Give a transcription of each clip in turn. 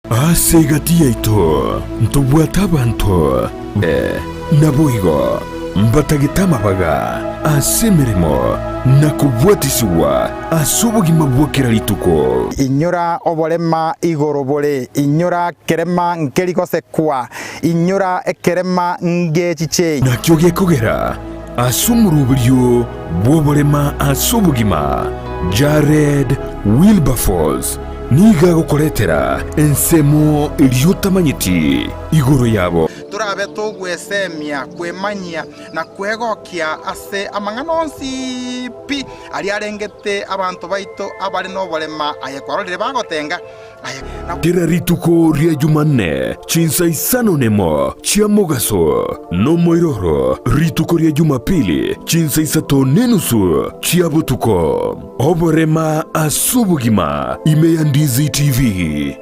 Asegati yaito ntubwata abantu nabuigo mbatagitama baga asemeremo nakubwatisiwa asubugima bwokera lituko inyura oborema igorobore inyura kerema nkeriko sekwa inyura ekerema ngechiche nakyo gekogera asumurubiryo bwoborema asubugima Jared Wilberforce niga gukoretera ensemo iliyotamanyiti igoro yabo turabe tugwesemia kwemanyia na kwegokia ase amanganonsi pi ali arengete abantu baito abali no bolema ayekwarorire bagotenga tira rituko ria Jumanne chinsa isano nemo chia mogaso no moiroro rituko ria Jumapili chinsa isato nenusu chia butuko Oborema asubugima imeya Ndizi TV.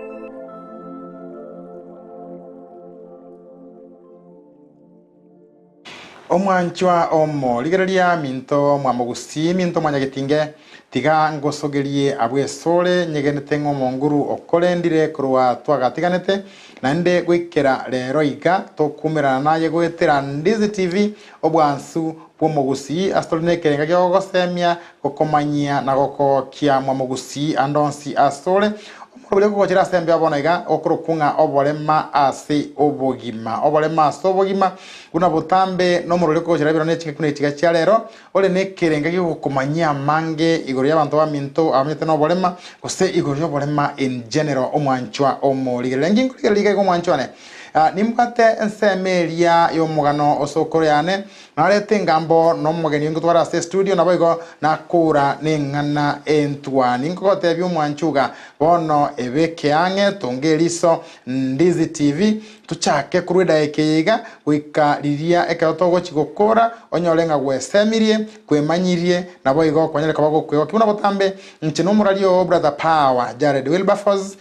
omwanchwa omo ligereria minto mwamogusi minto mwanyagitinge tiga ngosogerie abwesole nyegenete ngomonguru okorendire kurwa twagatiganete nande gwikera rero iga tokumirana naye gwetera Ndizi TV obwansu bwomogusi astoline kerenga gyo gosemia gokomanyia na gokokia mwamogusi andonsi asole omurule gochira sembe abona iga okurukunga oborema ase obogima oborema ase obogima kuna butambe no murule gochira biro nechike kuna ichiga chia rero ole ne kerenga gyo gokomanyia mange igoro y'abantu baminto amete no oborema gose igoro y'oborema in general omwanchwa omurigerengi ngurigerige go mwanchwane nimbate ensemeria y'omugano osokoriane narete ngambo no mugeni ngutwara ase studio naboigo nakura ningana entwani ngote by'omwanchuga bono ebeke ange tongeriso Ndizi TV tuchake kurwida ekeiga gwikariria ekatogo chigokora onyolenga gwesemirie kwemanyirie naboigo kwanyereka bago kwewa kibuna botambe nchino murario brother power Jared Wilberforce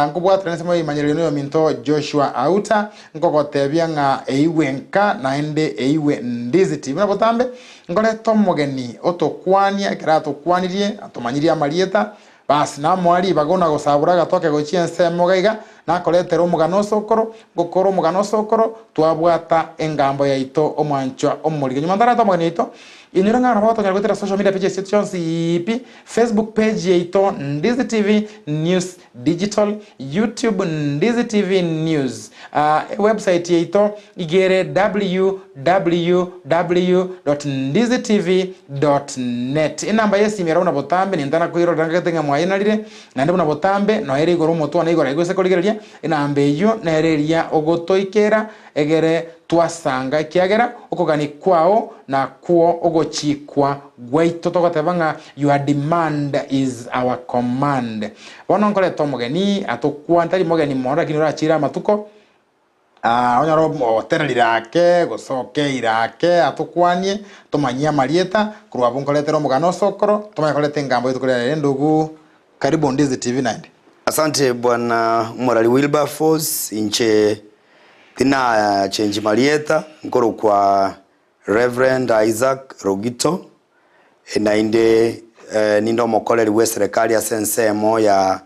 nkubwa transemo imanyiriro yo minto Joshua Auta ngogote byanga eiwenka naende eiwe Ndizi TV na botambe ngole tomogeni otokwania kirato kwanirie atomanyiria marieta basi na mwali bagona gosabura gatoke gochia nsemo gaiga na koletera omugano sokoro gokoro omugano sokoro twabwata engambo yaito omwanchwa omulike nyuma ndara tomogeni yaito inyuranga nabato nyarwetera social media pages sections ipi Facebook page yaito Ndizi TV News Digital YouTube Ndizi TV News website yaito igere www.ndizitv.net inamba yesimira una botambe nindana kuiro rangatenga mwainalire nande una botambe no eri goro moto na igora igose koligereria inambe yo nereria ogotoikera egere twasanga kiagera okogani kwao na kuo ogochikwa gwaito togotebanga your demand is our command bono nkole tomogeni atokwantari mogeni mora kinura chira matuko onyaro otererake gosoke irake atukwanie tomanyia marieta kurwa bunkoletero mugano sokoro tomakolete ngambo itukolere ndugu karibu Ndizi TV 9. Asante bwana Morali Wilberforce inche tina change marieta nkoro kwa Reverend Isaac Rogito nainde nindo mokoleri we serikali ya sensemo ya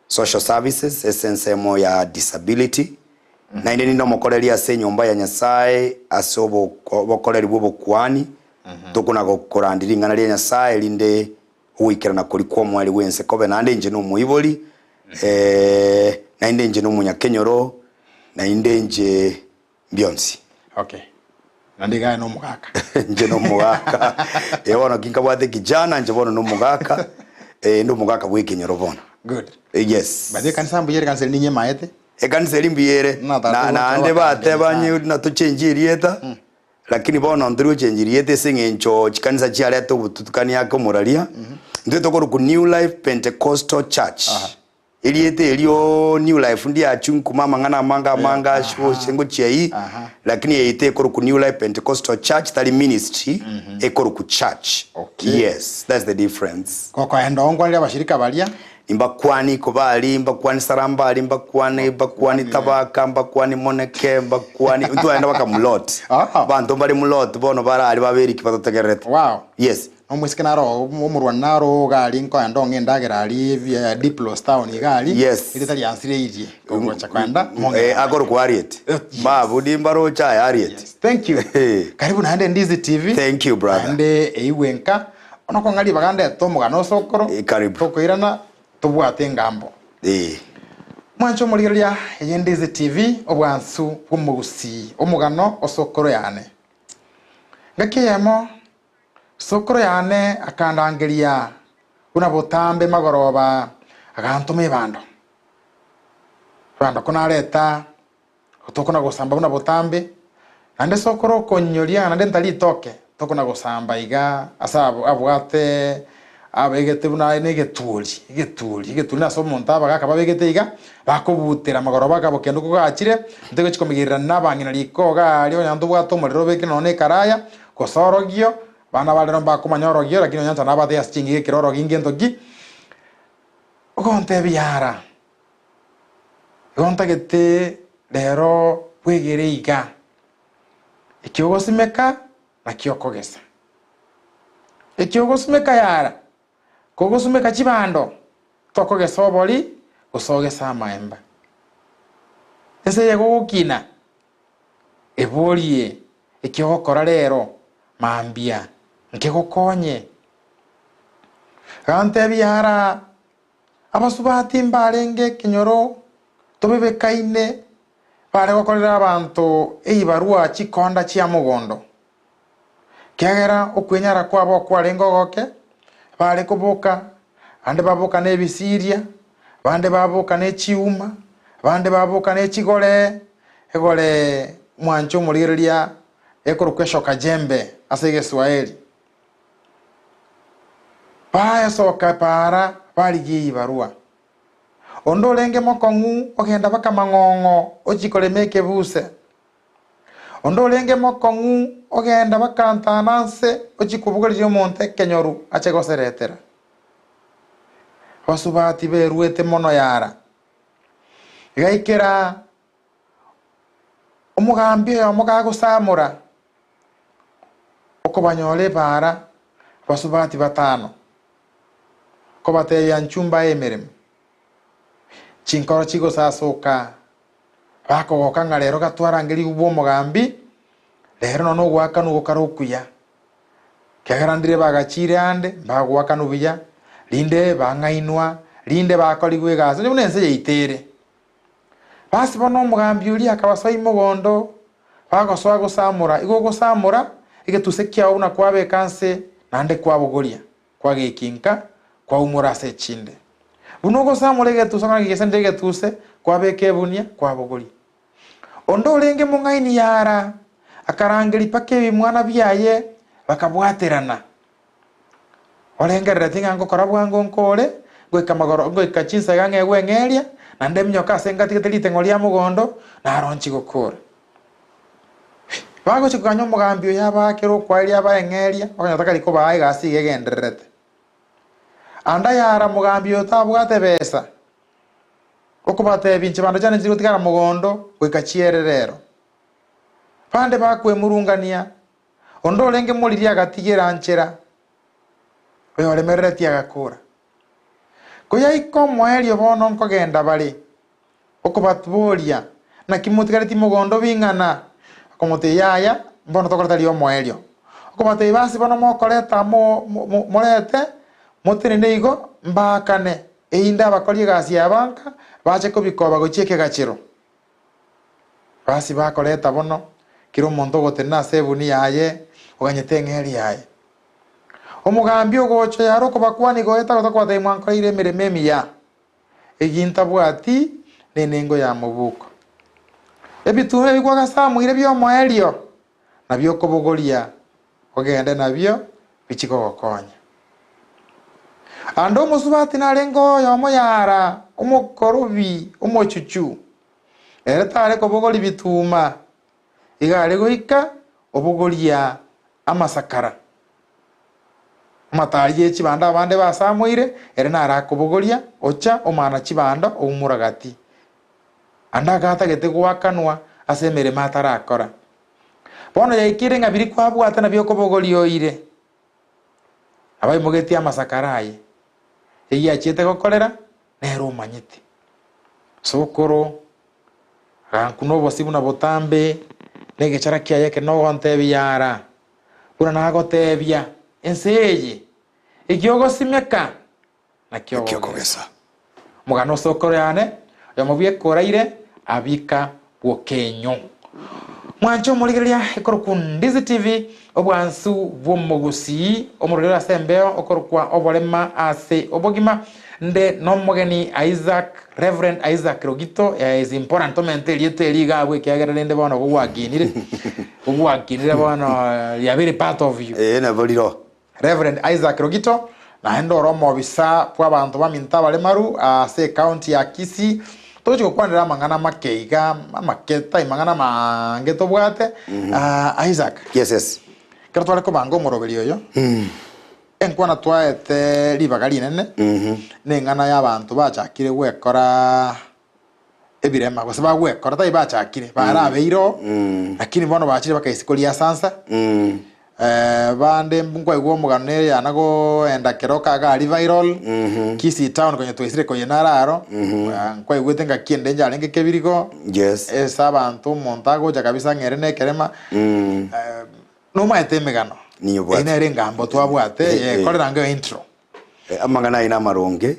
social services sensemo ya disability nainde nindo mokoleri ya se nyumba ya Nyasaye asobo bokoleri bwo kwani tukuna gokorandiri ngana ya Nyasaye linde uikira na kuri kwa mwali wense kobe nande nje no muiboli nainde nje no munyakenyoro nainde nje Beyonce. Okay. Nandiga no mugaka. Nje no mugaka. Yabona kinkabwate kijana nje bono no mugaka. Ndo mugaka bwekenyoro bona. Good. Yes. Bade kanisa mbuyere kanisa ninye maete. Kanisa limbiyere na ande bate banye na to change rieta. Lakini bona ndiri change rieta singencho kanisa chiale to butukani yako moralia. Ndio tokoro ku New Life Pentecostal Church. Iliete ilio New Life ndi achunku mama ngana manga sho shengo chai lakini yeite ekoro ku New Life Pentecostal Church tali ministry ekoro ku church. Okay. Yes, that's the difference. Koko endongo ali abashirika balia imbakwani kobali imbakwani sarambali imbakwani tabaka imbakwani moneke imbakwani ntu aenda baka mulot bantu bali mulot bono barali babiri kibatotegerete. Wow. Yes. Omwiskenaro omurwanaro gali nko endongo endagera ali Diplo town gali yes ilitali ansire iri Ogocha kwanda. Agoro kwa Ariet. Babu dimbaro chai Ariet. Yes, thank you. Karibu na hande Ndizi TV. Thank you, brother. Hande eiwenka. Onako ngali bagande tomugano sokoro. Karibu. Tokoirana tubwate ngambo. Mwancho muligeria Ndizi TV obwansu bw'Gusii omugano osokoro yane. Ngakiyemo sokoro yane akandangeria una botambe magoroba agantume bando. Bando kuna leta tokona gusamba una botambe ande sokoro konyoria ande ntali toke tokona gusamba iga asabo abwate abegete buna igetuli na so montaba gakaba begete iga bakobutera magoroba gabo kendo kugachire ndego chikomigirira nabangina likoga ali onyandu bwato muliro beke none karaya kosorogio bana balero bakumanyorogio lakini onyanza nabate yasingi kiroro gingendogi ogonte biara gonta gete lero bwegere iga ikiogosimeka na kiokogesa ikiogosimeka yara kogosumeka chibando tokogesa obori usogesa amaemba ese yegokina eborie ikiogokora rero mambia nkegokonye gante biara abasubati mbarenge kinyoro tobebekaine bare gokorera abantu eibarua chikonda chia mugondo kegera okwenyara kwabo kwarengo goke bare kuboka ande baboka nebisiria bande baboka nechiuma bande baboka nechigore egore mwancho muligeria ekorukesho kajembe asege Swahili baya soka para baligi barua ondo lenge mokongu ogenda baka mangongo ochikole meke buse ondo lenge mokongu ogenda bakantananse ochikubugelije monte kenyoru achegoseretera basubati beruete mono yara igaikera omugambi omugago samura okobanyole para basubati batano kobate yanchumba emerem chinkoro chigo sasoka bako gokanga lero gatwarangeri ubo mugambi lero no gwaka no gokarukuya kegarandire bagachire ande bagwaka no biya linde bangainwa linde bakoligwe gazo ni munense yitere basi bono mugambi uri akabasoi mugondo bagoswa gosamura igo gosamura igetusekia una kwabe kanse nande kwabogoria kwagekinka kwa umurase chinde buno gosamura igetusanga gigesende igetuse kwabeke bunia kwabogori ondo lenge mungaini yara akarangeri pake bimwana byaye bakabwaterana olengerera tingango korabwango nkole gwekamagoro gwekachinsa gange gwengeria nande mnyoka sengati getelite ngolia mugondo na aronchi gokora bago chikanyo mugambio yabakero kwalia baengeria bakanyataka liko bae gasi gegenderete anda yara mugambio tabwate besa okubate binche bando cyane ziri gutigara mugondo gwekachiererero pande bakwe murungania ondo lenge muliri agatigera nchera we olemereti agakura koya ikomo elio bono nkogenda bali okubatbolia na kimutigariti mugondo bingana komote yaya bono tokoreta lio moelio okubate basi bono mokoreta morete motirinde igo mbakane einda bakolie gasi yabanka bache kubikoba gocheke gachiro basi bakoreta bono kiro monto gotena sebuni yaye oganyete ngeri yaye omugambi ogocho yaro kobakwani goeta gotakwata imwanko ire mirememi ya eginta bwati nenengo ya mubuko ebitume bigwaga samuire byo moelio nabyo kobogoria ogende nabyo bichiko gokonya ando musubati narengo yomo yara umukorobi umochuchu eretare kobogori bituma igare goika obogoria amasakara matariye chibanda abande basamuire ere nara kobogoria ocha omana chibanda omuragati anda gata gete gwakanwa asemere matara akora bono yaikire ngabiri kwabwata nabyo kobogorio ire abai mugeti amasakaraye eya chete gokorera nero manyiti sokoro rankuno bosibu na botambe nege chara kiaye ke no gontebi yara buna na gotebia enseje igiogo simeka na kiogo gesa mugano sokoro yane yamubye koraire abika bwokenyo mwancho muligeria ikoro Ndizi TV obwansu bw'omugusii omurulira sembeo okorukwa Oborema ase Obogima nde nomugeni Reverend Isaac Rogito is important liete liga bwe kyagerende bana bwaginire bana ya very part of you na boliro Reverend Isaac Rogito na endo romo bisa kwa bantu baminta bale maru ase county ya Kisii tocho kwandira mangana makeiga maketa imangana mangeto bwate Isaac yes kero twale ko bango morobeli yo enkwana twaete libagari nene nengana y'abantu bachakire gwekora ebirema bose bagwekora tai bachakire barabeiro lakini bono bachire bakaisikolia sansa bande mbungwa igwo mugane yanago enda keroka gari viral Kisii town konye twisire konye nararo kwa igwete ngakiende njale ngekebirigo yes esa bantu montago ja kabisa ngerene kerema no maete megano niyo bwate ina rengambo twabwate korera ngo intro amangana ina maronge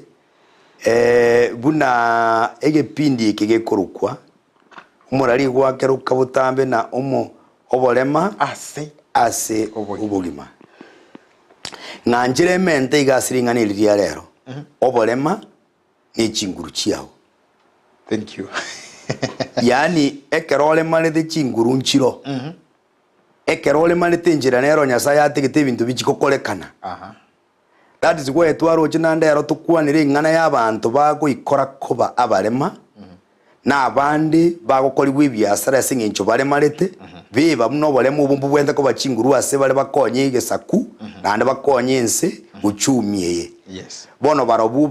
buna egepindi kegekorukwa umurari gwake rukabutambe na Oborema ase Obogima nganjire mente igasiringaniriria rero Oborema ni chinguru chiao thank you yani ekerole manete chinguru nchiro ekerole manete njira nero Nyasaye ategete ibintu bikikokorekana that is why twaro chinande ero tukwanire ngana y'abantu bago ikora koba Abarema na abandi bagokora ibiasara singincho baremarete biba muno Oborema ubumbu bwenda ko bachinguru ase bale bakonye igesaku nande bakonye ense uchumie yes bono barobu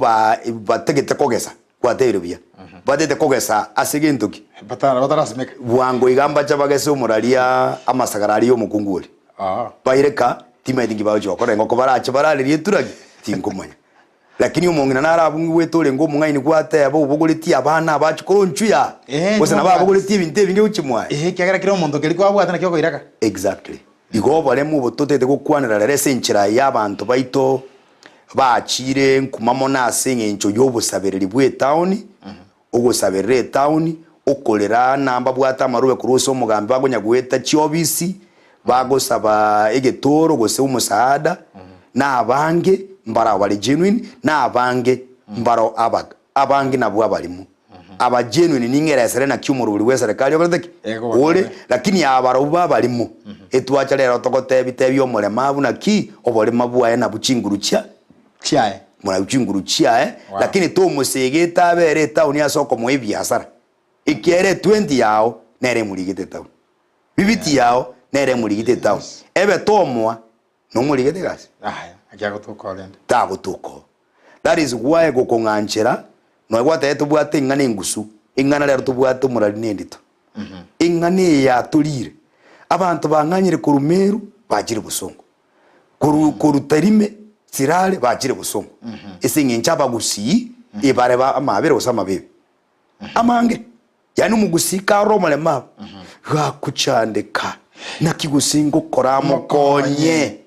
bategete kogesa kwatero bia batete kogesa asigintuki batara simeka bwango igamba chabagese umuraria amasagarari yo mukunguri baireka timetingi bawo chokora ngo barache bararirie turagi tingumanya lakini umongina narabungu wetole ngo mungaini kwate abo ubuguriti abana abachukoro nchuya bose nababuguriti ibinte binge uchimwa kyagera kiro mondo keli kwa bwata nakyo iraka exactly igo Oborema ubutotete gukwanira rere senchira y'abantu baito bachire nkumamo nase ngencho yobusabereri bwe town ugusaberere town ukolera namba bwata marube kuruso umugambi bagonya guheta chiobisi bagosaba egetoro gose umusaada na abange mbara bali genuine na abange mbaro abange nabwo abalimu aba genuine ningeresere na cyumuruburi wese rekali yogateki ole lakini abaro babalimu etwacha rero tokote bitebyo Omorema abuna ki Oborema bwaye na buchinguru chiae mwana buchinguru chiae lakini to musegeta abere town ya soko mu ibiasara ikere 20 yao nere murigite town bibiti yao nere murigite town ebe tomwa no murigite gasi akyago tukolende tago tuko that is why gokonganchera no gwate tubwate ngane ngusu ingana rero tubwate murari nendito ingane ya tulire abantu banganyire kurumeru bagire busongo kurutarime sirale bagire busongo isinge nchaba Gusii ibare ba amabere osama bebe amange yani umugusii ka Oborema gakuchandeka nakigusingo koramo konye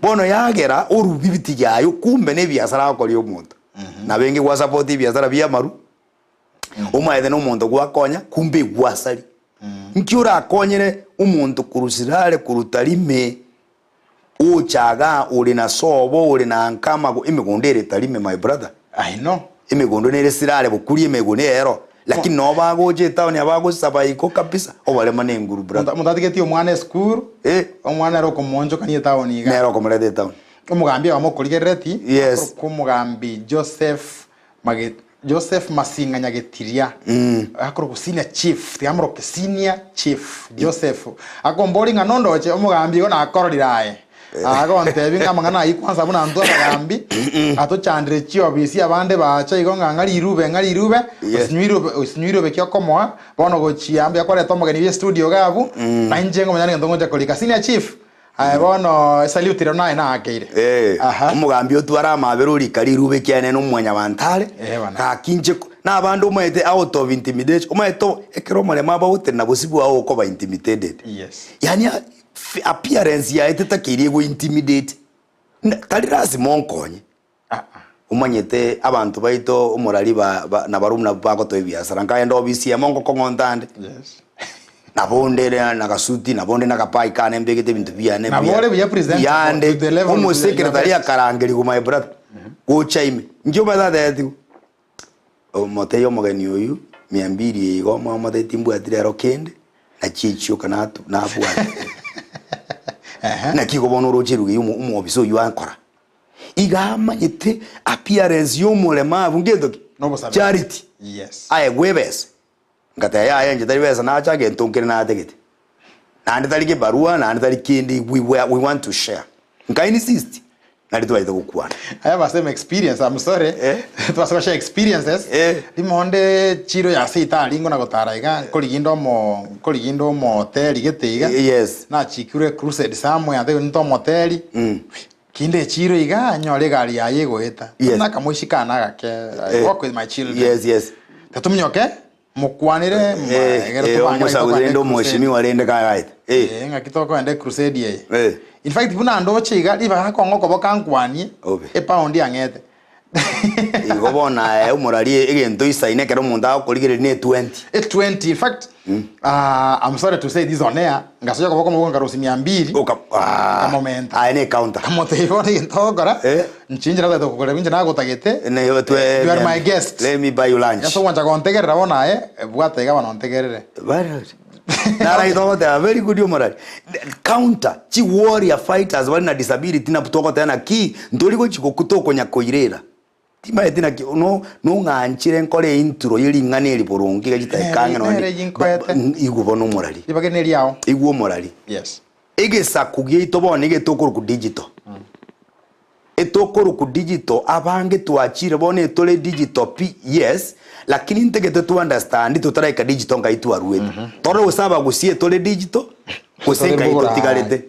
bono yagera urubibiti yayo kumbe ne biasara akori omuntu na benge gwa support biasara bya maru umaide no muntu gwakonya kumbe gwasari nkiura akonyere umuntu kurusirale kurutarime uchaga uri na sobo uri na nkama go imigondere tarime my brother I know imigondo nere sirale bukuri imigonero lakini no bagoje town yabago sabayiko kabisa Oborema nenguru brother mutatigeti omwana school omwana ro komonjo kanye town iga nero komrede town umugambi wa mokoligereti yes kumugambi Joseph Masinga nyagetiria akoro kusina chief tiamro senior chief Joseph akombori nganondoche umugambi ona akororirae agonte binga mangana ikwanza buna ndo abagambi atochandire chiobisi abande bacha igonga ngari irube usinyiro bekyo komoa bono gochiambe akore tomogeni bye studio gabu na njengo manyane ndongo ja kolika senior chief bono salute rona ina akeire umugambi otwara maberuri kari rube kyane no mwanya bantare ka kinje na abandu umete out of intimidation umeto ekero marema bawute na bosibu aho ko ba intimidated yani appearance ya eteta kirie go intimidate tari rasi monkonye umanyete abantu baito umurari na barumuna bako to biasara nkaenda obisi ya monko kongontande nabondere na kasuti nabonde na kapai kane mbegete bintu byane nabole bya president yande umu secretary akarangeri ku my brother go chaime njyo badade moteyo mogeni uyu 200 yigo mama de timbu adirero kende na chicho kana na abwa na kigo bono rojeru umu obiso yu ankora igama yete appearance yo mulemavu ngedo charity aye gwebes ngata ya yenje tari besa na acha gento nkire na ategete na nditari ke barua na nditari kindi we want to share nkai insist na nditwa ito kukwana I have a same experience. I'm sorry it was such experiences limonde chiro ya sita lingo na gotaraiga koligindo mo hotel geteiga na chikure crusade somewhere ande nto motel kinde chiro iga nyore gari ya yego eta na kamushikana gake I work with my children tatumnyoke mukwanire musagurendo mheshimiwa rende kagaita ngakitoko ende crusade ye in fact buna ndo chiga liba hakongo koboka nkwani pound angete igobona umurari egento isaine kero munda akorigere ne 20 in fact I'm sorry to say this on air ngasoya koboko mo ngarusi 200 ka moment ane counter kamote ibone ntogora nchinjira da kokore binje nagotagete you are my guest let me buy you lunch yaso wanja kontegerera bona bwata iga bana ontegerere nara ito te very good umurari counter chi warrior fighters bali na disability na putoko tena ki ndori go chiko kutoko nyakoirera tima etina no nganchire nkore intro yiri ngane riborungi gachitaikanga no igubono umurari ibageneri yao iguo umurari egesa kugie itobone getokoro ku digital etokoro ku digital abange twachire bone tole digital lakini ntegete tu understand tutaraika digital ngaitu aruete tore usaba gusie tole digital kusenga itotigarete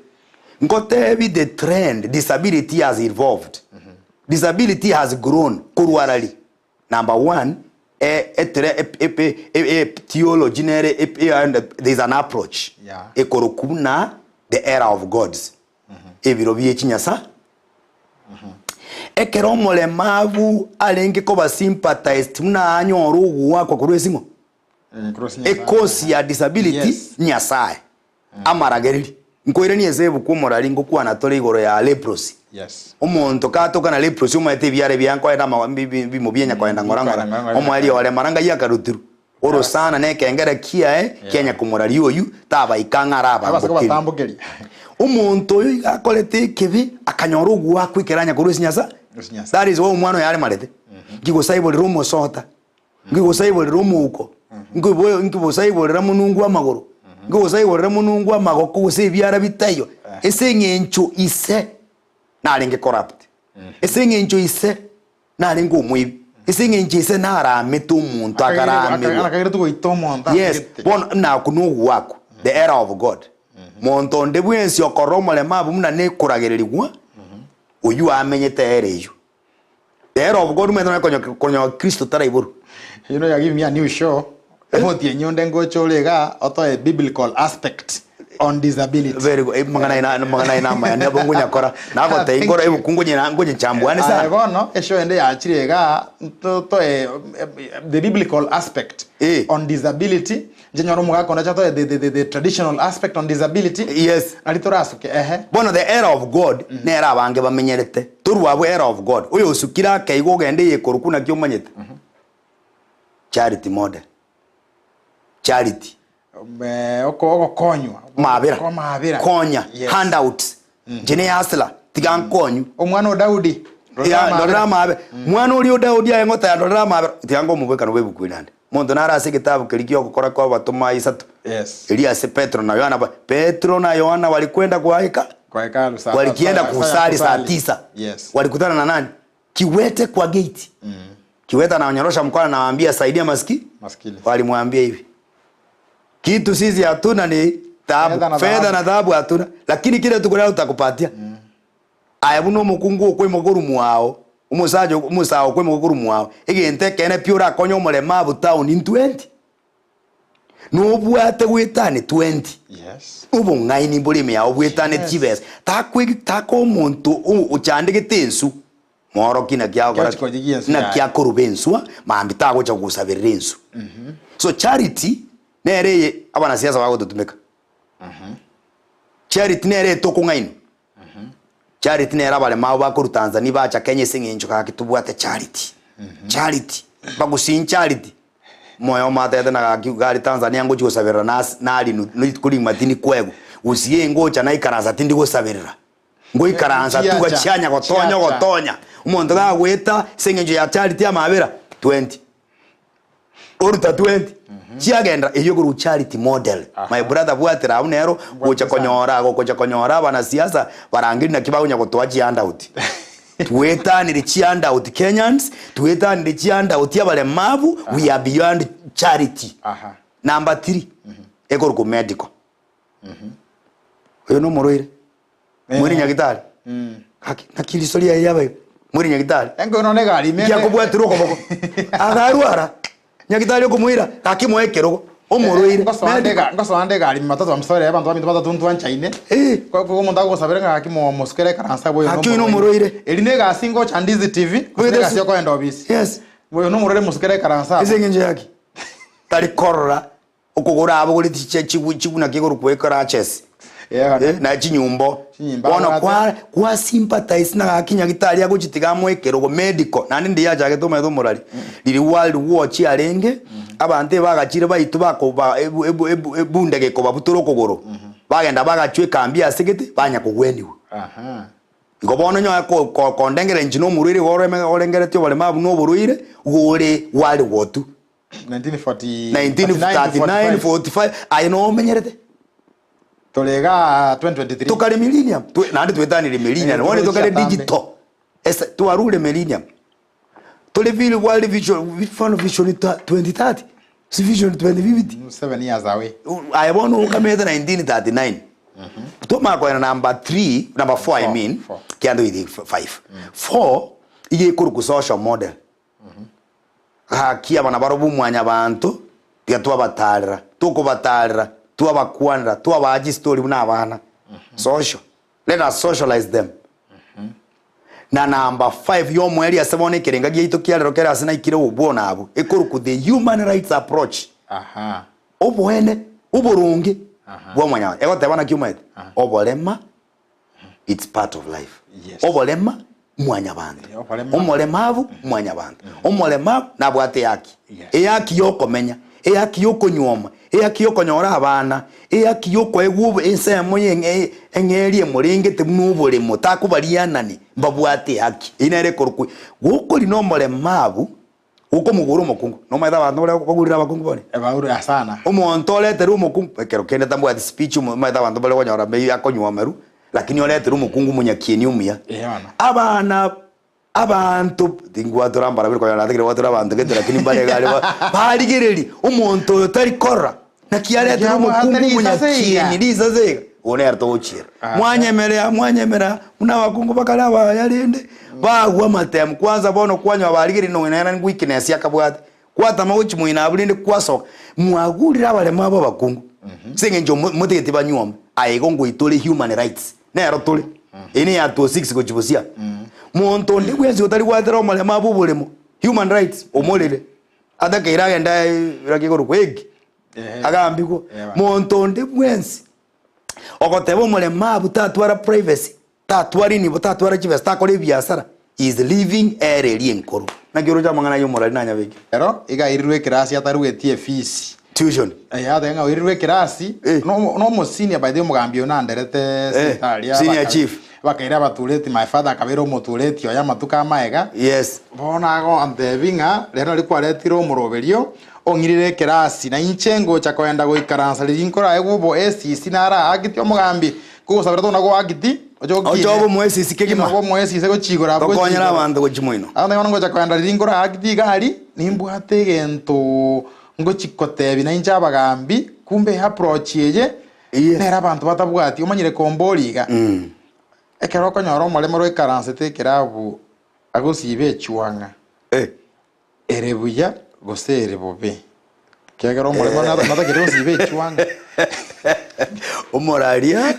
ngote bi the trend disability has evolved disability has grown kurwarali number 1 theology there is an approach ekorokuna the era of gods ebirobi echinyasa ekero mulemavu alenge ko ba sympathized muna anyoro uguwa kwa kurwesimo ekosi ya disability nyasaye amaragereri nkoire ni ezebu kumurari ngo kwa natole igoro ya leprosy umuntu katoka na leprosy umate byare byanko enda bimubyenya kwa enda ngorangora omwali ole maranga yakarutiru oro sana nekengere kia kenya kumurari oyu taba ikangara abambukeri umuntu oyu akolete kibi akanyoro uguwa kwikeranya kurwesi nyasa that is what umwana yari marete ngigo saibole rumo sota ngigo saibole rumo uko ngigo saibole munungu amagoro ngigo saibole munungu amagoko gusibyara bitayo esengencho ise nalinge corrupt esengencho ise nalinge umwibi esengencho ise naramete umuntu akagira tugo itomo nda bon na kunugu wako the era of god monto ndebwensi okoromole mabu muna ne kuragererigwa uyu amenyete ereyo the era of god mena konyo Kristo taraiburu you know you give me a new show moti enyonde ngocholega auto a biblical aspect on disability very good magana ina ma ne bongo nyakora na bote ingoro ebukungunye ngonye chambwane sana bono esho ende yachirega to the biblical aspect on disability jenyoro mugako na chato the traditional aspect on disability alitorasuke bono the era of god ne era abange bamenyerete turwabo era of god uyo usukira kaigo gende yekorukuna kyomanyete charity model charity oko konywa mabira konya handouts jene asla tigan konyu omwana Daudi ndorera mabe mwana uri Daudi ayengota ya ndorera mabe tigango mubeka no bebukwinande mondo narase kitabu kirikyo gukora kwa batuma isatu Elias Petro na Yohana Petro na Yohana walikwenda kwa hekalu walikienda kusali saa 9 walikutana na nani kiwete kwa gate kiwete anaonyorosha mkono anawaambia saidia maskini walimwambia hivi kitu sisi hatuna ni fedha na dhahabu hatuna, lakini kile tuko tutakupatia. Aya buno mukungu okwe muguru mwao umusajo umusao okwe muguru mwao igente kene piora konyo mulema bu town in 20 no bwate gwitane 20. Yes. Ubu ngaini bulimi ya obwitane chibes tako muntu uchandike nsu moro kina kya gora na kya korubenswa mambi tago cha gusabirira nsu. So charity nereye abana siasa bago tutumeka. Charity nereye toko ngaini. Charity nera bale mawo bakuru Tanzania bacha Kenya singinjo ka kitubwate charity. Charity bagusin charity moyo matete na gari Tanzania ngo gusabirira nali kuri matini kwego usiye ngocha na ikaranza tindi gusabirira ngo ikaranza tuga cyanya gotonya umuntu gagweta singinjo ya charity ya mabera 20 oruta 20 chiagenda iyo guru charity model. My brother bwatira unero gocha konyora bana siasa barangiri na kibagunya gotwa handout. Tuetanire handout Kenyans, tuetanire handout y'abalemavu. We are beyond charity. Number 3 ego medical. Oyo no moroire muri nyagitari nakiri soria yabaye muri nyagitari engo no negari me yakubwatira ukoboko agarwara nyagitari kumwira akimwekero omoroire ngoso ande gari matatu amsore abantu bamintu batatu nchaine ko umuntu agosabira ngakimo muskere karansa boyo no moroire eline gasingo cha Ndizi TV kugira sio kwenda obisi. Yes boyo no moroire muskere karansa isengenje yake tari korra ukugura abo kuri chibuna kiguru kwekora chess. Na chinyumbo bona kwa sympathize na akinya gitari ya guchitiga mwekero go medical nandi ndi yaje agetume thumurari liri world watch arenge abante bagachire baitu bakoba ebundege ko babuturo kuguru bagenda bagachwe kambia sigiti banya kugweniwe ngobona nyo ko ndengere njino muriri goreme orengerete bale mabu no buruire gore world watch 1939 45 ayo menyerete tolega 2023 tukale millennium nandi twetanire millennium wone tukale digital esa tuarule millennium tole vile world vision 2030 si vision 2050 7 years away I want to come 1939 to mark number 3 number 4 I mean kiando idi 5 4 iye kuru social model kia bana barobu mwanya bantu gatwa batarira tukubatarira tuabakwanira tuabaji story n'abana social let us socialize them. Na number 5 yo mweli asebone kerenga gito kyalero kera asina ikire ubona abo ekuruku the human rights approach obwene uburungi bwo mwanya ego tebana kyumete oborema it's part of life. Oborema mwanya bande omolemavu mwanya bande omolemavu nabwate yaki eyaki yokomenya eyaki yokonyoma eyaki yokonyora abana eyaki yoko egube ensemo yenge engerie muringete munubure mutakubarianani mbabwate yaki inere korukwe gukori no molemavu uko muguru mukungu no maitha bantu bare bagurira bakungu bone ebagurira sana omonto olete mukungu ekero kende tambwa speech maitha bantu bare gonyora be akonywa meru lakini olete mukungu munyakieni umia abana abantu dingwa turambara biko yana thikire watura abantu gete lakini bare gari barigiriri umuntu utari korra na kiare tu mukungu munyakieni liza zega one arto uchira mwanyemera muna bakungu bakalaba yarinde bagwa matem kwanza bono kwanywa barigiri no nena ngwikinesi akabwate kwata mawuchi muina abulinde kwasoka mwagurira bale mabo bakungu senge njo mutegeti banyoma ayigo ngwitole human rights nero tole ene ya 26 ko chibusia muntu ndi kwenzi utari gwatera omale mabo bulemo human rights omolele adakaira genda rakigoro kwegi agambiko muntu ndi kwenzi okotebo omale mabo tatwara privacy tatwari ni tatwara chivesta kole biasara is living area enkoro na giro jamangana yo morali nanya beki ero iga irirwe kirasi atarugetie fees tuition aya nga irirwe kirasi no mosini by the mugambio na nderete sitalia senior chief bakaira batureti my father akabero mutureti oya matuka maega yes bona go antevinga lero likwaretiro muroberio ongirire kirasi na inchengo cha kwenda goikaransa linkora egubo sinara agitio mugambi kusaberto nago agiti ojobo mwesi sikegima obo mwesi sego chigora abo konyera abantu gochimoino anda ngono gocha kwenda linkora agiti gari nimbwate gento ngo chikotebi na inja bagambi kumbe approach yeje nera abantu batabwati umanyire komboliga ekero konyora omolemo rwe karansete kirabu agosibe chuanga erebuya gosere bobe kegero omolemo nada kero sibe chuanga omoraria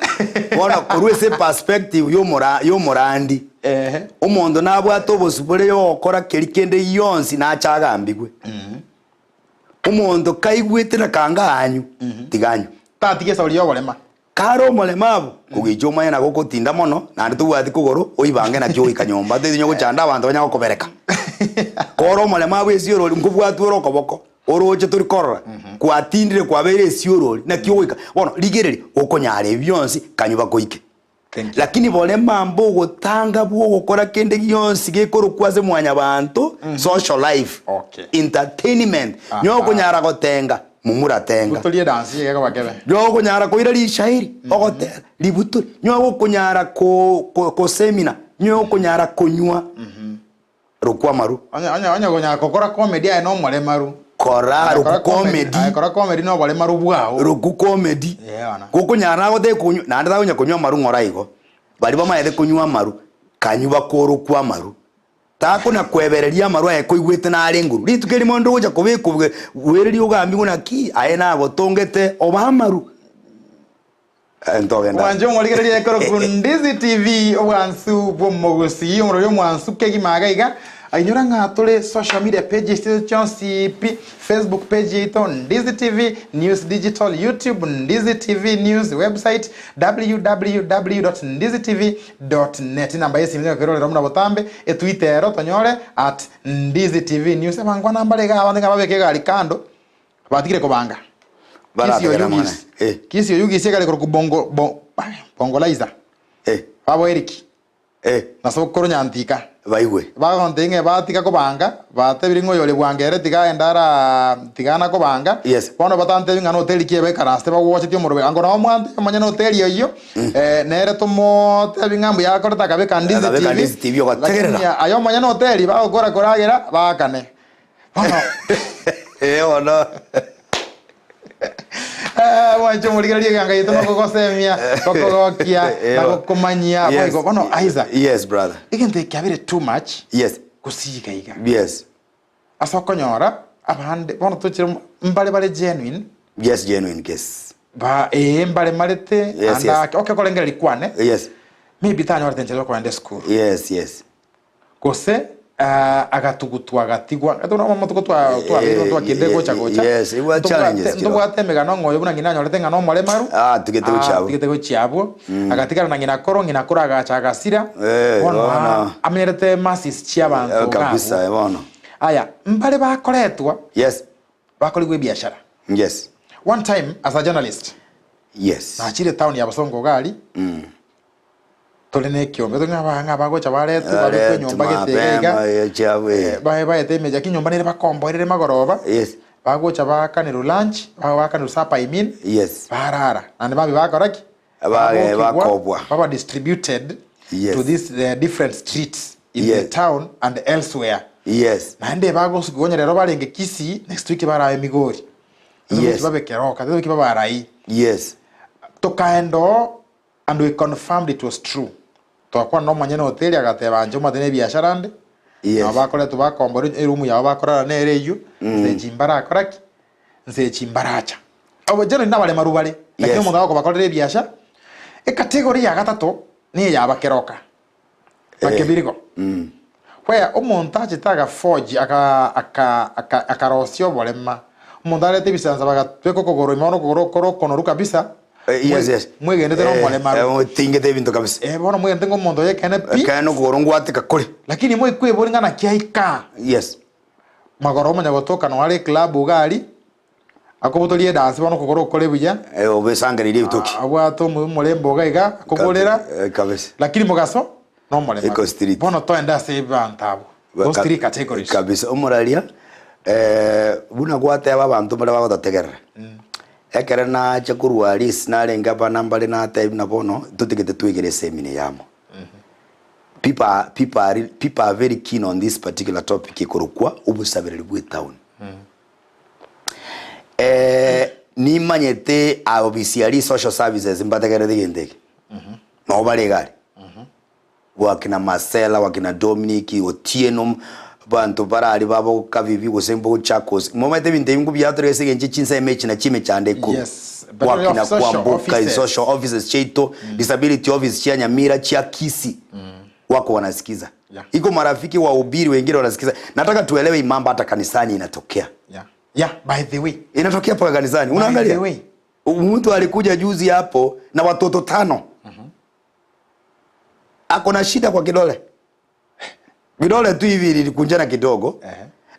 bona kurwe se perspective yo morandi omondo nabwata obosubure yo okora kerikende yonsi na chagambigwe omondo kaigwete na kanga anyu tiganyu tatige sauri yo bolema karo molemabu kugichoma yana gokotinda mono na nditubwati kugoro oibange na kyo ikanyomba tethinyo guchanda abantu banya gokobereka koro molemabu esiorori nkubwatu orokoboko oroche turi korora kwatindire kwabere esiorori na kyo wika bono ligereri okonyare byonsi kanyuba koike lakini bole mambo gotanga bwo gukora kende gyonsi gekoro kwaze mwanya bantu social life entertainment nyoko nyara gotenga mumura tenga gutolie dance yego bakebe nyoko nyara ko irali shairi ogotera libuto nyoko kunyara ko seminar nyoko nyara konywa rukwa maru anya gonya kokora comedy no mole maru kora comedy no bole maru bwao ruku comedy kuko nyara go de kunyu na nda gonya kunywa maru ngora igo bali bama yede kunywa maru kanyuba koru kwa maru tako na kwebereria maru aye koigwete na arenguru ritukeri mondo goja kubikubwe wereri ugambi guna ki aye na botongete obamaru entogenda wanje ngoligereria ekoro ku Ndizi TV obwansu bomogosi umuro mwansu kegimaga iga ainyora ngatole social media pages chonsi Facebook page ito Ndizi TV News Digital, YouTube Ndizi TV News, website www.ndizitv.net namba yesi mwenye kero lero muna botambe Twitter tonyore @Ndizi TV News abangwa namba lega abandi ngababeke gali kando batigire kobanga Kisii yugi segale ko bongo laiza babo Eric na so koronya antika baiwe bagontinge batika kobanga batebiringo yole bwangere tiga endara tigana kobanga bono batante binga no hotel kiebe karaste bawoche tyo murbe angona omwante amanya no hotel yo nere tomo tebingambu ya korta kabe Ndizi TV ogategerera ayo manya no hotel bagokora koragera bakane bono ono wancho muligereria ganga yito no kogosemia kogokia na kokomanyia boigo bono aiza yes brother igente kabire too much yes kusiga iga yes asokonyora abande bono tuchire mbale genuine genuine yes ba mbale malete anda okay kolengera likwane yes maybe tanyo artenje ko ende school yes kose agatugutwa gatigwa atona matuko twa kinde gocha yes it was challenges ndo bwatemega no ngoyo buna ngina nyorete ngano mole maru tugete gochabo agatigara na ngina koro ngina kora gacha gasira bona amerete masses chiabantu kabisa bona aya mbale bakoretwa yes bakoligwe biashara yes one time as a journalist yes na chile town ya Basongo gali tolene kiombe ngaba bagocha baretu bali kwenyomba getega bae temeja kinyomba nere bakombo ere magoroba yes bagocha bakaniru lunch bakaniru sapa yes barara and babi bakoraki bakobwa baba distributed to these different streets in the town and elsewhere yes nande bagosugonya rero barenge Kisii next week baraye Migori yes babekeroka tezo kibabarai yes tokaendo and we confirmed it was true. Tokwa no manyene hotel agateba nje matene biashara ande. Na bakole to bakombora room ya bakora na ereyo nze chimbara akoraki nze chimbaracha. Abo jeno ndabale marubale. Lakini umuntu wako bakorera biashara category ya gatatu ni ya bakeroka. Bakebiriko. Where umuntu achitaga forge akarosio bolema. Umuntu arete bisanza bagatweko kogoro imano kogoro kono kabisa. Yes mwegende tero mole maru tingete bintu kabisa bono mwegende ngo mondo yekene pi kana gorongo atika kule lakini mwe kwebonga na kiaika yes magoro manya gotoka no ale club ugali akobotolie dance bono kogoro kole buya obesangirire bitoki abwato mole mboga iga kogolera kabisa lakini mugaso no mole maru bono to enda se bantabo those three categories kabisa omuralia buna gwate abantu bara bagotategerera ekere na chakurwa list na lenga bana mbale na type na bono tutigete twigere seminar yamo people are very keen on this particular topic ikorukwa ubusabiriri bwe town ni nomanyete obisiari social services mbategerete gendeke no baregari wakina Marcela wakina Dominic Otieno bantu barari babo kavivi gosembo chakos momete binte bingu byaturese genje chinsa mechi na chime chande ku wakina kwambuka social offices cheito disability office chia Nyamira chia Kisii wako wanasikiza iko marafiki wa ubiri wengine wanasikiza nataka tuelewe imamba hata kanisani inatokea by the way inatokea paka kanisani unaangalia mtu alikuja juzi hapo na watoto 5 ako na shida kwa kidole vidole tu hivi lilikunjana kidogo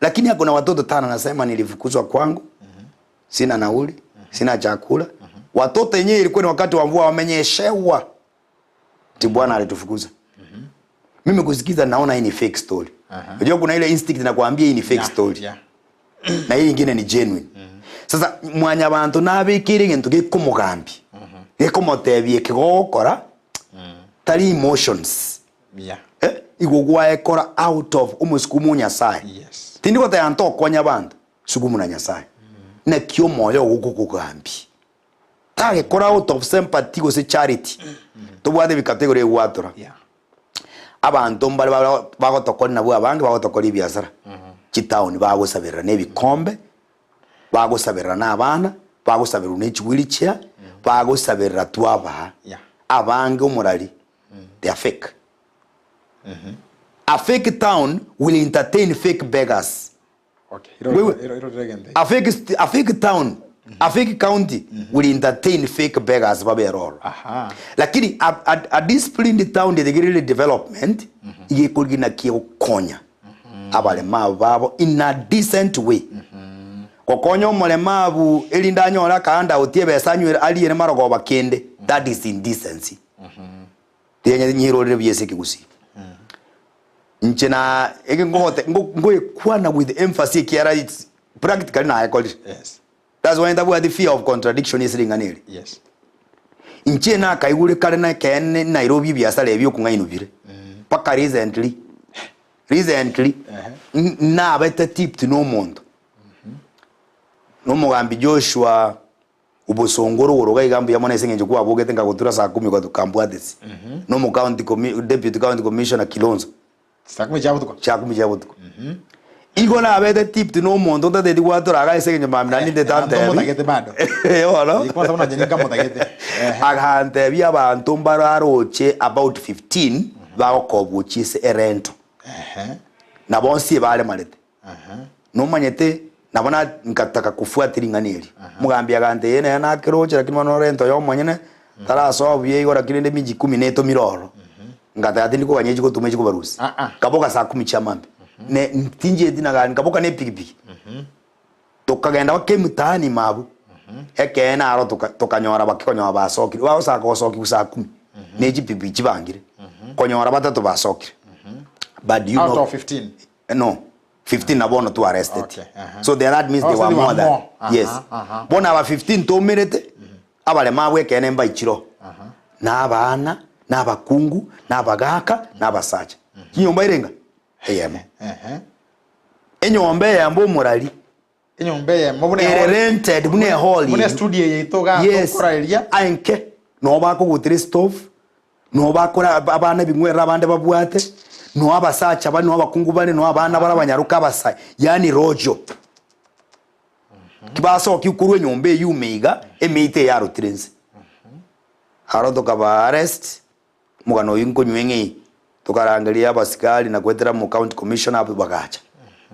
lakini ako na watoto 5 anasema nilifukuzwa kwangu sina nauli sina chakula watoto wenyewe ilikuwa ni wakati wa mvua wamenyeshewa ti bwana alitufukuza mimi kusikiza naona hii ni fake story unajua kuna ile instinct inakuambia hii ni fake story na hii nyingine ni genuine sasa mwanya abantu nabikire ngintu gikumugambi gikumotebie kigokora tari emotions igugwa ekora out of umusukumu nyasaye tindi gote anto konya bantu sukumu na nyasaye na kyo moyo gukukugambi tage kora out of sympathy go se charity to bwade bi category watora abantu mbali bagotokora nabo abange bagotokora ibiasara chitown bagosabira nebikombe bagosabira n'abana bagosabira n'ekigwilichya bagosabira twaba abange umurali they are fake a fake town will entertain fake beggars a fake town a fake county will entertain fake beggars baberoro lakini a disciplined town the really development igekulgina kio konya abale mababo in a decent way kokonyo molemabu elindanyora kaanda otiebesanywe aliyene marogo bakende that is indecency tienye nyirore byeseke Gusii nchena ege ngote ngoye kwana with emphasis kiara it's practically na I call it that's why the fear of contradiction is ringaniri nchena kaigure kare na kene Nairobi byasale ebyo kungainubire paka recently na abete tipped no mondo no mugambi Joshua ubusongoro uroga igambo ya mwana sengenje kwa bogete ngagutura saa 10 kwa tukambu adesi no mu county deputy county commissioner Kilonzo saa 10 jabutuko igo na abete tipped no mondo nda dedi gwatura aga sengenje mamnani de tante mutagete bado wala iko sabona jenika mutagete agante bya abantu mbararoche about 15 bagokobuchise erento na bonsi bale malete no manyete nabona nkataka kufuatiringaniri mugambi agante yene yana kiroche lakini manorento yo monyene taraso bye igora kirinde miji 10 miroro ngata ati ndiko banyeji ko tumeji ko barusi kaboka saa 10 chamambe ne ntinje dinagani kaboka ne pikipiki tokagenda bakemutani mabu ekena aro tokanyora bakikonyora basoki wao saa ko soki saa 10 neji pipichi bangire konyora batatu basoki but you out know of 15 no 15 na bono to arrested so that means they were more than yes bona aba 15 to minute abale mabwe kene mba ichiro na abana na abakungu na abagaka na abasacha nyomba irenga eyemo enyombe yambo morali enyombe yambo bune rented bune hall bune studio yitoga okora elia anke no bako gutire stove no bakora abana bingwera abande babwate no abasacha bani no abakungu bani no abana barabanyaruka basai yani rojo kibaso kikurwe nyombe yumeiga emite ya rutrense haroto kaba arrest mugano yinko nywengi tukarangalia abasikali na kwetera mu county commissioner abu bagacha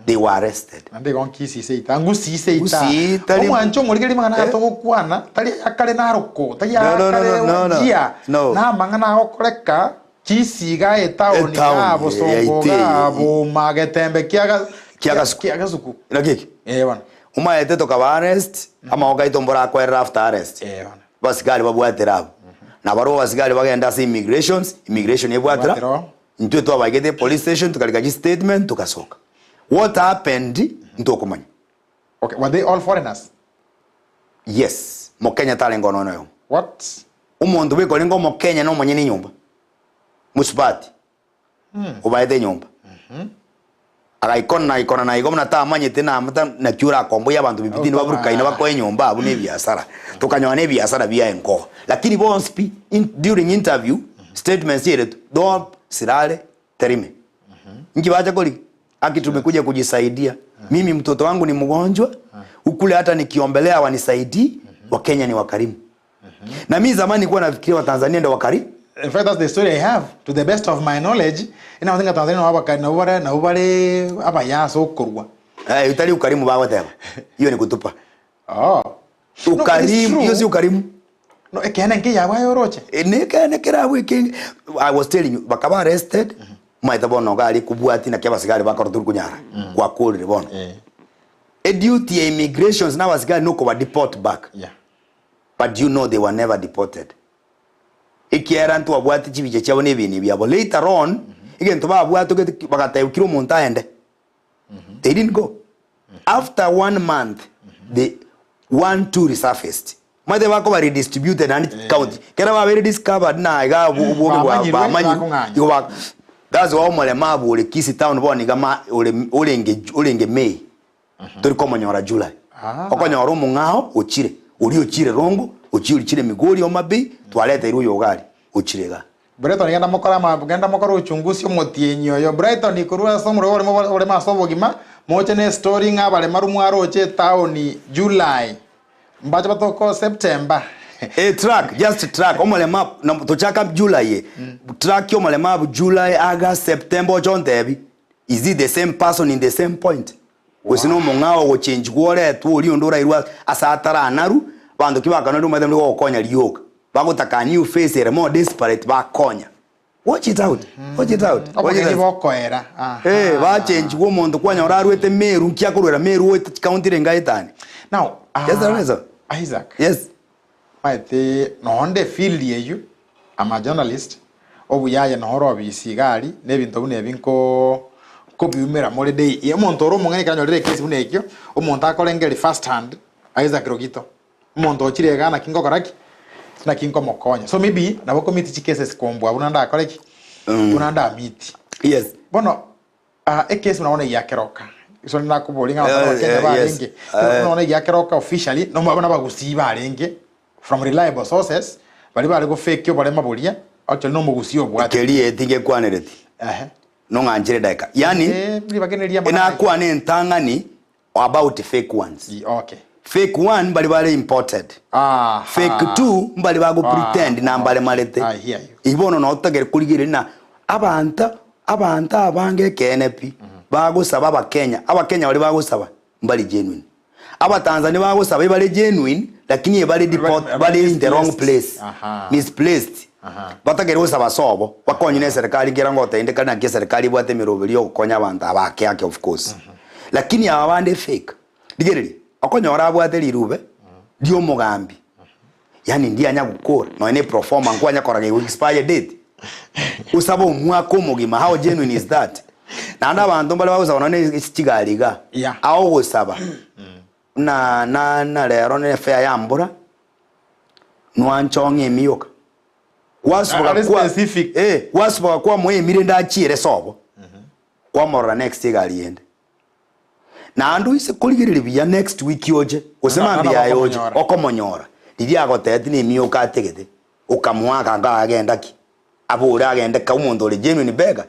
they were arrested ande gon Kisii seita Gusii seita omwancho murigeri mangana to gukwana tali akale na roko tali akale na mangana okoreka Kisii ga etaoni abo songo abo magetembe kiaga suku nakiki bana uma ete to kaba arrest ama okaitombora kwa after arrest bana basikali babwatera na baro basikali bagenda si immigration yebwatera ntwe to abagete police station tukalikaji statement tukasoka what happened ntokomanya okay were they all foreigners yes mo Kenya talengo nono what umuntu biko lingo mo Kenya no monyeni nyumba musibati ubaite nyumba ikona na igomna tamanyete na amata na kiura kombo y'abantu bibiti ni baburuka ina bakwe nyomba abu ne biasara tukanywa ne biasara bia enko lakini bonsi during interview statements here do sirale terime ngibaje koli tumekuja kujisaidia mimi mtoto wangu ni mgonjwa ukule hata nikiombelea wanisaidii wa Kenya ni wakarimu na mimi zamani nilikuwa nafikiria wa Tanzania ndio wakarimu. In fact, that's the story I have. To the best of my knowledge, ina think Tanzania na ubare abayaso kurwa. Utali ukarimu bago teba. Hiyo ni kutupa. Oh. Ukarimu, hiyo si ukarimu. No, ekene nke yawa yoroche. Nekene kera wiki. I was telling you, bakaba arrested. Maita bono gali kubwati na kyabasigari bakaruturu kunyara. Kwa kuri bono. A duty ya immigrations na basigari no ko deport back. Yeah. But you know they were never deported. Ikiera ntu abwati chibije cyabo nebini byabo later on igento babwato bagatayukira umuntu aende they didn't go after 1 month the 1-2 resurfaced made bako ba redistributed and county kera ba very discovered na ga ubugo ba manyi yoba that's why Oborema ule Kisii town boni gama ulenge May turi komonyora July okonyora umungao uchire uri uchire rongo uchire migori omabi twaleta iru yogari uchirega Brighton genda mokora uchunguzi omutienyo yo Brighton ikurua somro ole Obogima moche ne story ngabale marumwaro oche town July mbaje batoko September track just track Oborema tochaka July track yo Oborema July August September John Debi is it the same person in the same point wesino mongao go change gore tu uri ondora irwa asatara anaru bando kibakana ndo madam go konya lioka bagotaka new face ere more desperate bakonya watch it out watch it out bokoera ba change go mondo kwanya orarwete meru nkiakurwera meru wete county rengaitani now yes there is Isaac yes maite no onde field yeyu ama journalist obuyaya no horo bisigari nebintu bune binko kobiumera more day ye monto ro mungani kanyorere kesi bune ekyo omonto akorengeri first hand Isaac Rogito monto chirega na kingo koraki na kingo mokonya so maybe na boko miti cases kombo abunanda koreki unanda miti yes bono case unaona yakeroka so na kubolinga wa Kenya barenge unaona yakeroka officially no mabana bagusi barenge from reliable sources bali go fake yo balema bolia actually no mugusi obwate kelie tinge kwanereti no nganjire daika yani ina kwane ntangani about fake ones okay fake one bali imported fake two bali bago pretend na mbale malete ibono no otagere kurigire na abanta abange kenepi bago saba abakenya bali bago saba mbali genuine abatanzania bago saba bali genuine lakini bali deport bali in the wrong place misplaced batagere usaba sobo bakonyine serikali ngira ngote indeka na serikali bwate mirobeli okukonya abantu abake yake of course lakini abande fake digereri akonyora bwate lirube dio mugambi yani ndiye anya gukora no ene performa nkwanya korage expire date usaba umwaka Obogima how genuine is that na abantu bali bagusa none ikigaliga aho gusaba na lero ne fair yambura nwanchonge miyoka wasubaka kwa specific wasubaka kwa mwemire ndachire sobo kwa mora next galiende na andu ise kuligirira bya next week yoje usema mbya yoje okomonyora didi agotete ni miyoka ategete ukamwaka ngagenda ki abura agenda ka umuntu ole genuine bega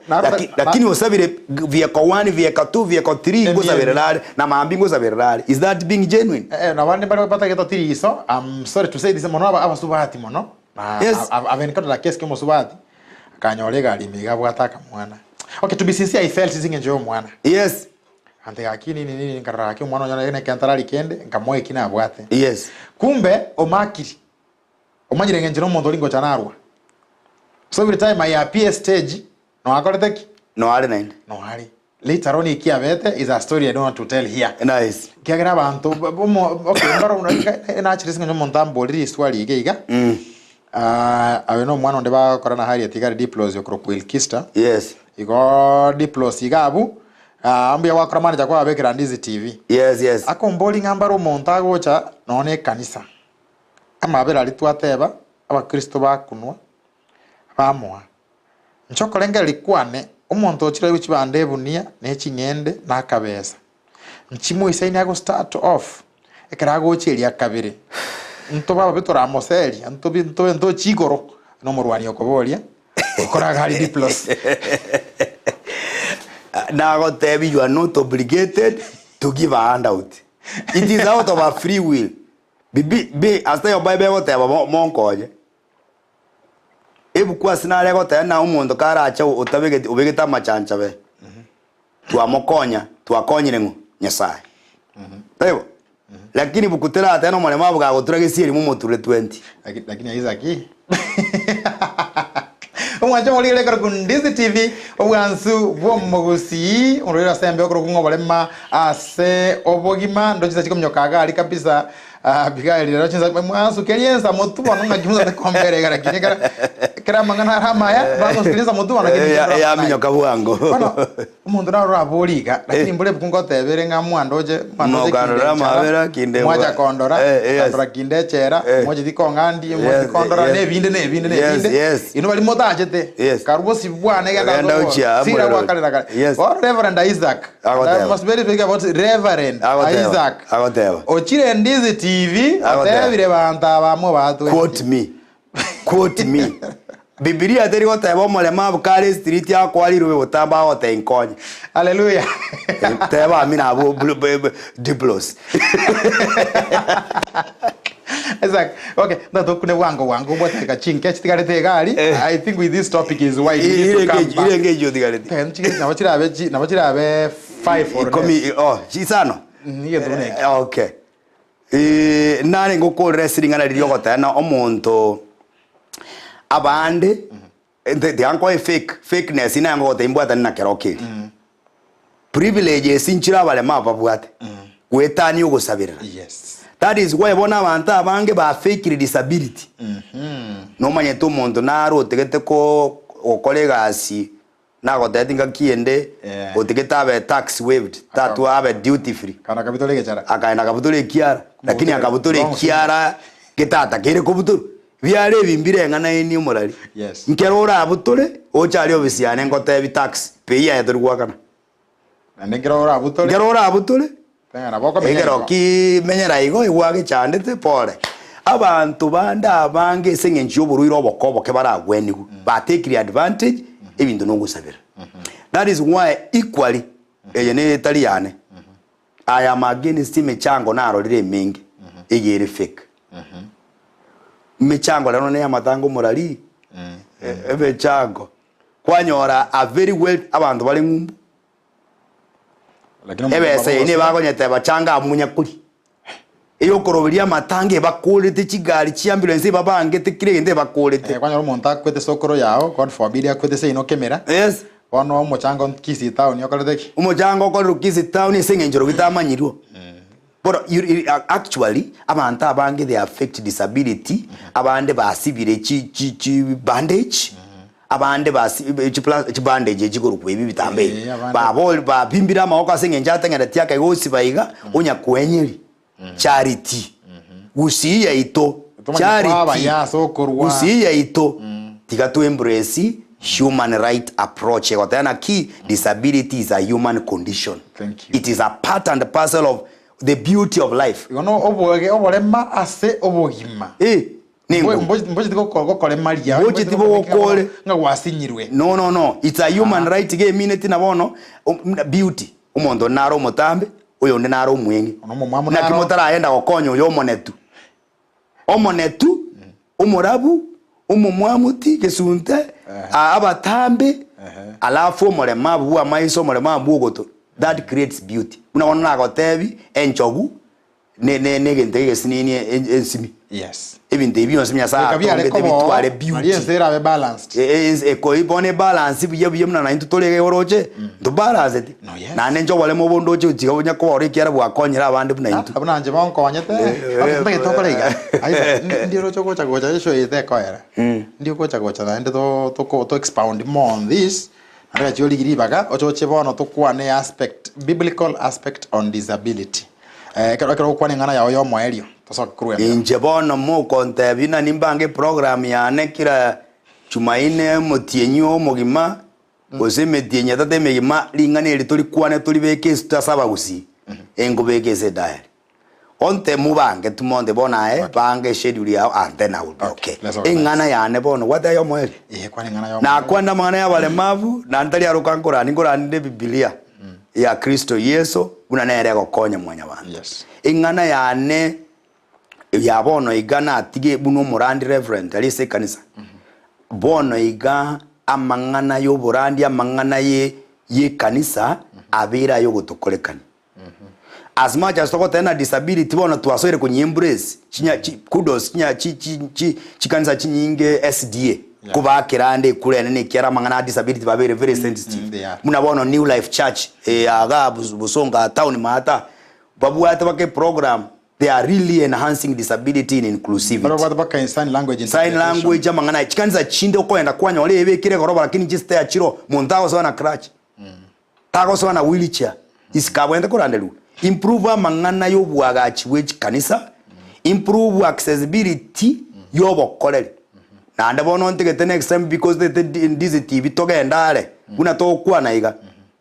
lakini usabire vehicle 1 vehicle 2 vehicle 3 ngosabire lale na mambi ngosabire lale is that being genuine na bandi bari bapata geto 3 iso I'm sorry to say this mono abasubati mono avenikato la keske musubati akanyole gali miga bwataka mwana okay to be sincere I felt singe njo mwana yes ante akini nini nkaraki mwana nyona ene kantara likende nkamoye kina bwate yes kumbe omakiri omanyire ngenjero mondo lingo chanarwa so every time I appear stage no akoreteki no are nine no are later on ikiabete is a story I don't want to tell here nice kiagira abantu okay mbaro una achirisinga nyomontambo riri swali igeiga abeno mwana onde ba korana hari atigari diplos yokrokwil kista yes igo diplos igabu ambia wakora manager kwa abekera Ndizi TV yes akomboli ngambaro montago cha none kanisa amabera litwateba abakristo bakunwa bamwa nchokolenga likwane umuntu ochira w'ikibande bunia n'ekingende n'akabeza nchimu isaini ago start off ekarago chiri akabire ntoba betora moseri nto chigoro no murwani okoboria okora hari diplos Now you are not obligated to give a handout. It is out of a free will. Be as your Bible whatever monko. Ebu kwa sinale gote na umuntu karacha ubegeta machancha be. Tuamokonya, tuakonyire nyasaye. Tebo. Lakini bukutera atano malema bugagotura gesiri mu moture 20. Lakini aizaki. Umwacha molire karo Ndizi TV obwansu bwo Gusii urira sembe okro Oborema ase Obogima ndochiza chikomnyokaga ali kabisa bigaili rero chinza mwansu kelienza motuwa nanga kimuza tekombere gara kinekara kera mangana ramaya bango skiliza motuwa na kinekara ya minyoka bwango bano umuntu naro aboliga lakini mbule bukungo tebere nga mwandoje mavera kinde mwaja kondora kondora kinde chera mwaji dikongandi mwaji kondora nebinde ino bali motajete karubo sibwana ganda sira wakalera kale or Reverend Isaac I must very big about Reverend Isaac ochire Ndizi TV atebire banta bamwe batu quote me Biblia teri goteba molema bukari street ya kwali rube butamba hote inkonye haleluya teba amina abo diplos Isaac okay ndato kune wango boteka chinke chitigare gari I think with this topic is why we need to come back ile ngejo digare nabachira abe 5 or komi chisano niye drone okay nani ngoko wrestling ana rilio gotana omonto abande the anko fakeness ina ngo tembwata na kerokeri privilege sinchira bale mababwate wetani ugusabira yes that is why bona abantu abange ba fake disability no manye to mondo naro tegete ko okolegasi nago datinga kiende otegeta be tax waived that have duty free kana kabitole gechara akaenda kabutole kiara lakini akabutole kiara getata kere kubuturu byare bimbire ngana eni umurari yes nkerora abutole ochari obisiane ngote bi tax peya edurwa kana ngerora abutole tengana boko megero ki menyera igo igwage chandete pore abantu banda abange sengenchi oburuiro bokobo ke baragwenigu ba take advantage ebintu no gusabira that is why equally eyene italiane I am against mechango narorire mingi egere fake mechango lano ne amatango morali ebechango kwanyora a very well abantu bali ngumbu lakini ebese ine bagonyete bachanga amunya kuri iyo koroberia matange bakulete chigari chiambulance babange tekirende bakulete kwanyora umuntu akwete sokoro yao god forbid akwete se ino kamera yes ono umuchango Kisii town yokoleteki umuchango ko Kisii town isengenjoro bitamanyirwo but actually abantu abange they affect disability abande basibire chi bandage abande chi bandage chigorukwe ibi bitambe babol babimbira amako asengenja atengera tiaka igosi baiga onya kwenyeri charity Gusii ya ito charity Gusii ya ito tiga to embrace human right approach gotana key disability is a human condition. Thank you. It is a part and parcel of the beauty of life. You know Oborema ase Obogima ningo mboje tiko kokole maria mboje tiko kokole nga wasinyirwe no it's a human right ge minute na bono beauty umondo naro mutambe uyo ndi naro mwengi na kimotara ayenda gokonyo uyo omonetu umurabu umumwamuti kesunte abatambe alafu omorema bu amaiso omorema bu goto that creates beauty unaona nagotebi enchobu ne gente gesinini ensimi yes ebintu ebyo nsimi asa atombe bitware beauty yes there are balanced ko ibone balance biye mna na intutolege oroche to balance na nenjo wale mobondoche utigabonya ko ore kiara bwakonyera abandi buna intu abunanje bankonyete abunenge tokolega ndio rocho gocha isho ite koera ndio gocha na ndo to expound more on this ara joli giribaga ochoche bono to kwane aspect biblical aspect on disability kero kwane ngana yawo yo moelio inje bono mo konte bina nimbange program ya nekira chumaine motienyo mogima Gusii tienya tate megima lingane tuli kwane tuli beke saba Gusii. Engo beke se diary. Onte mubange tumonde bona bange schedule yao and then I will be okay. Ingana yane bono what are your mweli? Kwani ngana yo. Na kwanda mangana ya walemavu na ntali arukangora ningora nde Biblia ya Kristo Yesu unanere gokonya mwanya bana. Yes. Ingana yane ya bono igana atige buno murandi reverend ali se kanisa. Bono iga amangana yo burandi amangana ye kanisa abira yo gutokolekana. As much as toko tena disability bono tuwasore kwenye embrace kudos chikanisa chinyinge SDA kuba kirande kule nene kiara mangana disability ba very sensitive muna bono New Life Church aga busonga town mata babu ata bake program they are really enhancing disability and inclusivity baro baka sign language mangana chikanisa chinde ukoenda kwanya ole ebekire goroba lakini jiste ya chiro muntago so na crutch tago so na wheelchair isikabwende kurandelu improve mangana yo bwagachi which kanisa improve accessibility yo bokolere na ndabono ntegete next time because the Ndizi TV togenda kuna to kwana iga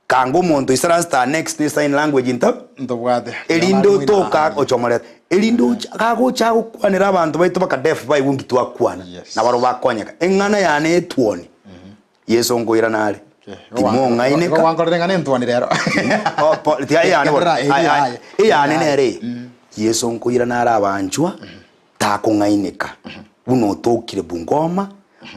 kango muntu isarasta next sign language ndobwade elindo to ka ochomore elindo kago chago kwanira abantu baitu baka def bai wungi twa kwana na baro bakonyeka engana yane tuoni Yesu ngoira nale imonga ineka wangorere ngane ntwani rero tia yani nere Yesu ngoira nara abanjwa takongaineka buno tokire Bungoma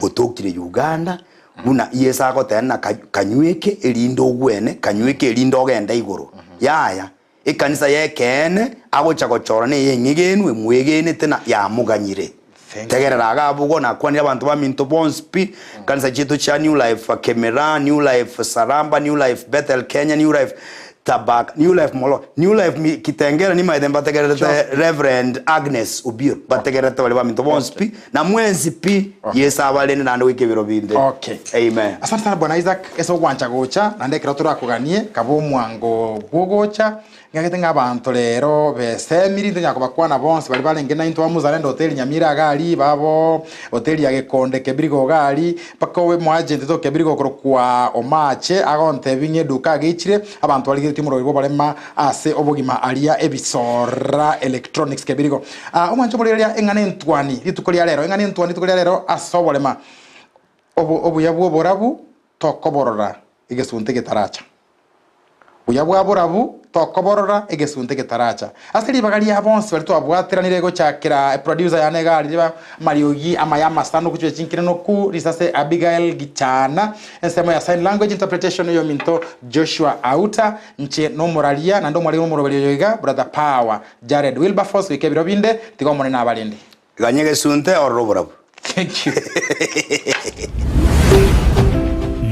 otokire Uganda buna Yesu agotena kanyweke elindo gwene kanyweke elindo genda iguru yaya ikanisa yekene agocha gochora ne yenyigenwe mwegene tena ya muganyire tegerera agabugo na kwani abantu ba Minto Bonspi kanisa chetu cha New Life Kemera New Life Saramba New Life Bethel Kenya New Life Tabak New Life Molo New Life kitengera ni maide bategerera Reverend Agnes Ubio bategerera wale ba Minto Bonspi na mwenzi pi Yesu abalene nando wike biro binde amen. Asante sana bwana Isaac eso gwancha gocha nande kira turakuganie kabo mwango bwogocha ngagete ngabantu rero besemiri ndo nyako bakwana bonse bali balenge na into amuzalendo hotel Nyamira gali babo hotel ya Gekonde Kebirigo gali paka we mu agent to Kebirigo kwa omache agonte binye duka gichire abantu bali timuro ibo balema ase Obogima alia ebisora electronics Kebirigo omwancho muliria engane ntwani litukolia rero engane ntwani tukolia rero asobolema obuyabu borabu tokoborora igesunte getaracha uyabwa borabu tokoborora igesunte getaracha asili bagari abonse bali twabwateranire go chakira producer ya negali ba mariogi amayama sanu kuchwe chinkire no ku risase Abigail Gichana ensemo ya sign language interpretation yo Minto Joshua Auta nche no moralia na ndo mwali no morobelyoga brother Power Jared Wilberforce wikebiro binde tigomone na abalindi ganyege sunte oroborabu. Thank you.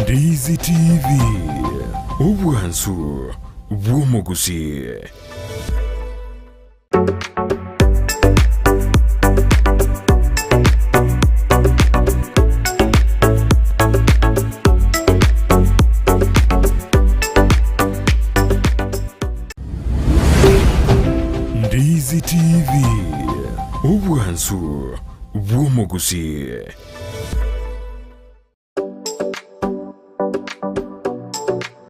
Ndizi TV Obwansu Bwomogusi. Ndizi TV Obwansu Bwomogusi.